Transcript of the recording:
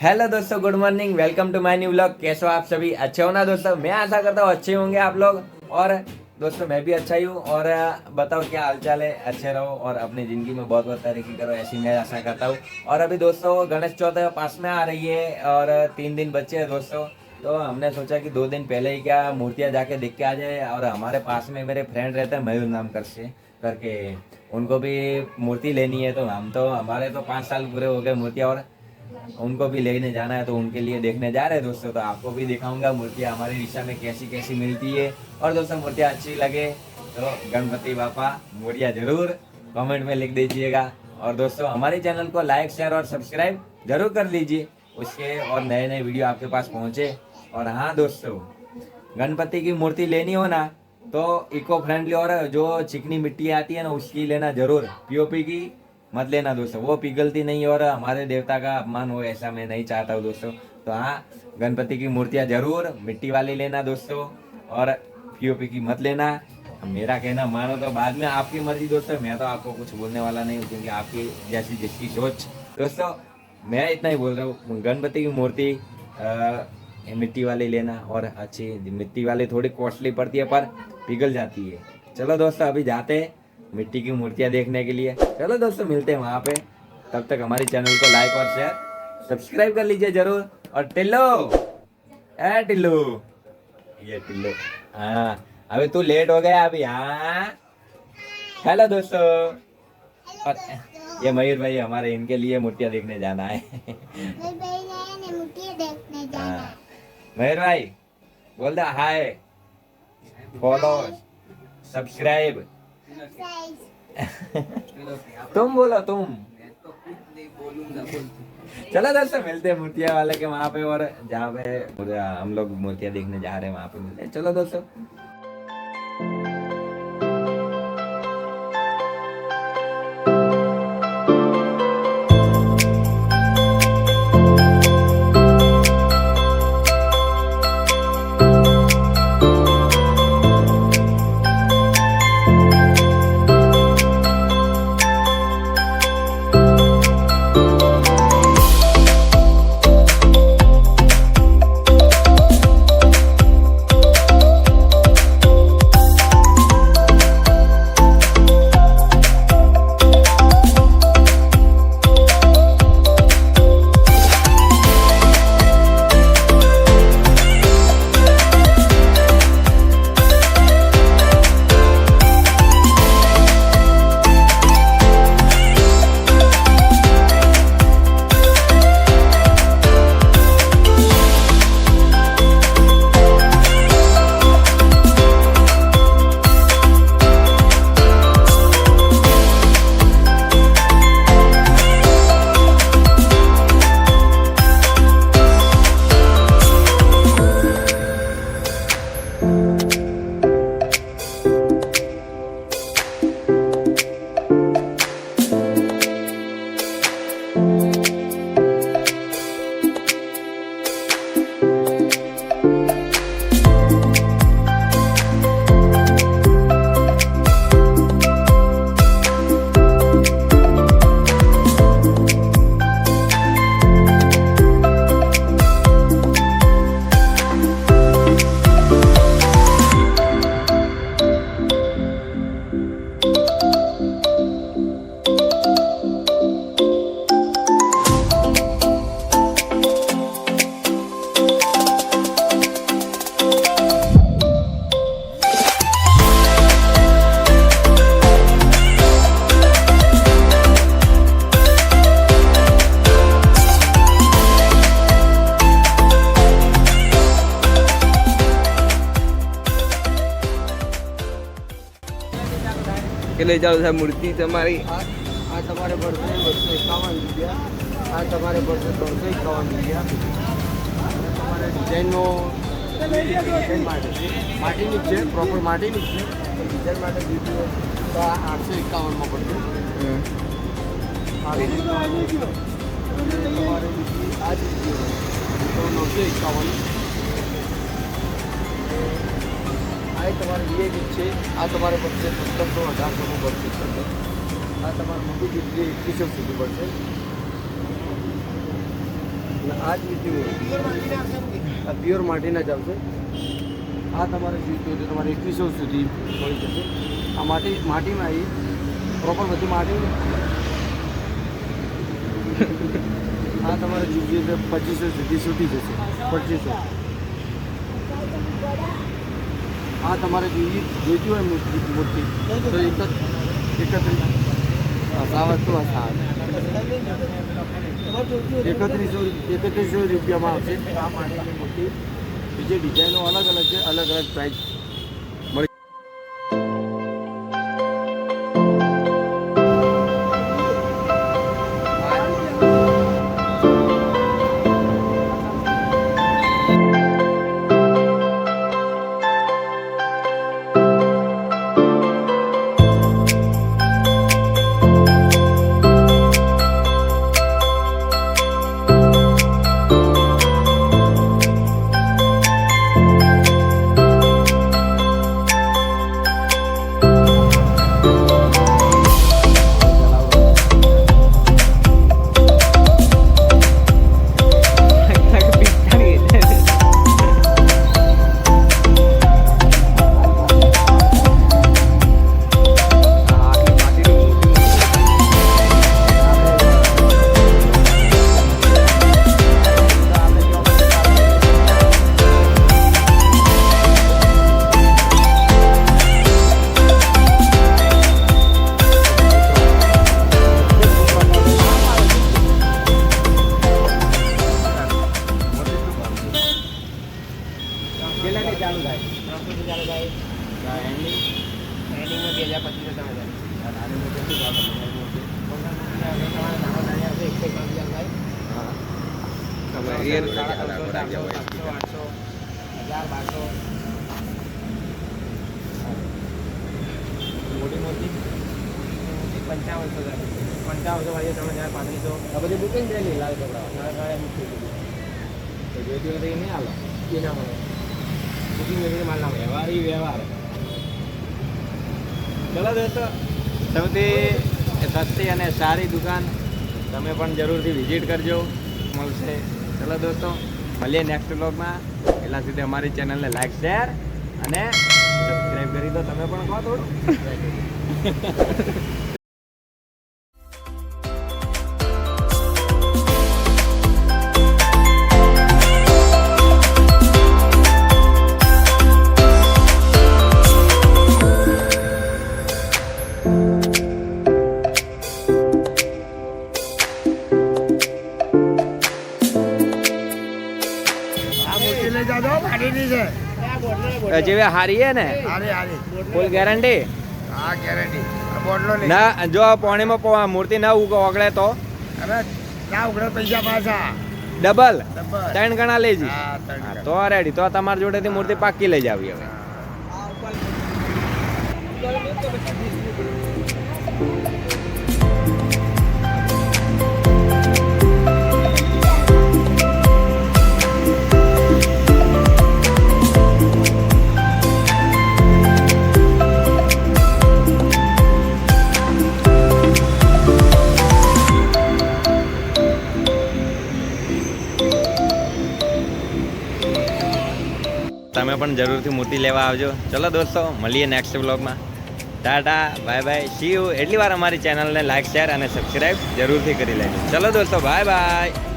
Hello दोस्तों, good morning. Welcome to my new vlog. कैसे हो आप सभी? अच्छे हो ना दोस्तों? मैं आशा करता हूँ अच्छे होंगे आप लोग। और दोस्तों मैं भी अच्छा ही हूँ। और बताओ क्या हालचाल है? अच्छे रहो और अपनी ज़िंदगी में बहुत बहुत तरक्की करो, ऐसी मैं आशा करता हूँ। और अभी दोस्तों गणेश चौथ पास में आ रही है और 3 दिन बच्चे हैं दोस्तों। तो हमने सोचा कि 2 दिन पहले ही क्या मूर्तियाँ जाके देख के आ जाए। और हमारे पास में मेरे फ्रेंड रहते हैं मयूर नाम करके, उनको भी मूर्ति लेनी है। तो हम तो हमारे तो 5 साल पूरे हो गए मूर्तियाँ, और उनको भी लेने जाना है तो उनके लिए देखने जा रहे हैं दोस्तों। तो आपको भी दिखाऊंगा मूर्तियाँ हमारी दिशा में कैसी कैसी मिलती है। और दोस्तों मूर्तियाँ अच्छी लगे तो गणपति बापा मोरिया जरूर कमेंट में लिख दीजिएगा। और दोस्तों हमारे चैनल को लाइक शेयर और सब्सक्राइब जरूर कर लीजिए, उसके और नए नए वीडियो आपके पास पहुँचे। और हाँ दोस्तों, गणपति की मूर्ति लेनी हो ना तो इको फ्रेंडली और जो चिकनी मिट्टी आती है ना उसकी लेना जरूर, पीओपी की मत लेना दोस्तों, वो पिघलती नहीं और हमारे देवता का अपमान हो, ऐसा मैं नहीं चाहता हूँ दोस्तों। तो हाँ, गणपति की मूर्तियाँ जरूर मिट्टी वाली लेना दोस्तों, और पीओपी की मत लेना। मेरा कहना मानो तो बाद में आपकी मर्जी दोस्तों, मैं तो आपको कुछ बोलने वाला नहीं हूँ, क्योंकि आपकी जैसी जिसकी सोच दोस्तों। मैं इतना ही बोल रहा हूँ, गणपति की मूर्ति मिट्टी वाली लेना। और अच्छी मिट्टी वाली थोड़ी कॉस्टली पड़ती है पर पिघल जाती है। चलो दोस्तों अभी जाते हैं मिट्टी की मूर्तियाँ देखने के लिए। चलो दोस्तों मिलते हैं वहाँ पे। तब तक हमारी चैनल को लाइक और शेयर सब्सक्राइब कर लीजिए जरूर। और टिल्लो, ए टिल्लू, ये टिल्लू, हाँ अभी तू लेट हो गया अभी। हाँ हेलो दोस्तों। और ये मयूर भाई हमारे, इनके लिए मूर्तियाँ देखने जाना है। हाँ मयूर भाई बोल दे हाय, फॉलो, सब्सक्राइब। तुम बोलो तुम। चलो दोस्तों मिलते हैं मूर्तियाँ वाले के वहाँ पे, और जहाँ पे हम लोग मूर्तियाँ देखने जा रहे हैं वहाँ पे मिलते हैं। चलो दोस्तों। કે લઈ જાવ સાહેબ મૂર્તિ તમારી આ તમારે પડશે 251 રૂપિયા, આ તમારે પડશે 351 રૂપિયા. અને તમારે ડિઝાઇનનો ડિઝાઇન માટે માટીની જ છે, પ્રોપર માટીની જ છે. ડિઝાઇન માટે દીધી હોય તો આ 851માં પડશે. આવી રીતના તમારે બીજી આ જ દીધી હોય તો 951. આ તમારે વીઆઈપી છે, આ તમારે પડશે 1700 1800 પડશે. આ તમારે મોટી દીકરી 2100 સુધી પડશે. અને આ જ રીતે આ પ્યોર માટીના જ આવશે. આ તમારે જોઈતું હોય તો તમારે 2100 સુધી મળી જશે. આ માટીમાં આવી પ્રોપર બધી માટી. આ તમારે જોઈએ તો 2500 સુધી છૂટી જશે. 2500. આ તમારે જોઈતી હોય મૂર્તિ તો 3100 રૂપિયામાં આવશે. આ માટીની મૂર્તિ બીજી ડિઝાઇનો અલગ અલગ છે, અલગ અલગ પ્રાઇસ મળી. કેટલાથી ચાલુ થાય? 300 ચાલુ થાય. એન્ડિંગમાં 2025 તમે જાય. નાની મોટી શું ભાવ મોટી મોટી 5500 વાગે 3500. આ બધી બુકિંગ થયેલી લાલ કપડા બુકિંગ જોઈતી હોય તો એ નહીં હાલો એ ના મળે. બુકિંગ કરીને માલ ના વ્યવહાર. ચલો દોસ્તો, સૌથી સસ્તી અને સારી દુકાન તમે પણ જરૂરથી વિઝિટ કરજો, મળશે. ચલો દોસ્તો, મળીએ નેક્સ્ટ વ્લોગમાં. એટલા સુધી અમારી ચેનલને લાઈક, શેર અને સબસ્ક્રાઈબ કરી દો. તમે પણ કહો થોડું. જેવી હારી હે ને, ફૂલ ગેરંટી. ના જો પાણીમાં મૂર્તિ ના ઓગળે તો પૈસા પાછા ડબલ 3 ગણા લેજી. તો રેડી. તો તમારી જોડેથી મૂર્તિ પાકી લઈ જાવી હવે. તમે પણ જરૂરથી મૂર્તિ લેવા આવજો. ચલો દોસ્તો, મળીએ નેક્સ્ટ વ્લોગમાં. Tata, bye bye, C you. એટલી વાર અમારી ચેનલને લાઈક, શેર અને સબસ્ક્રાઈબ જરૂરથી કરી લેજો. ચલો દોસ્તો, બાય બાય.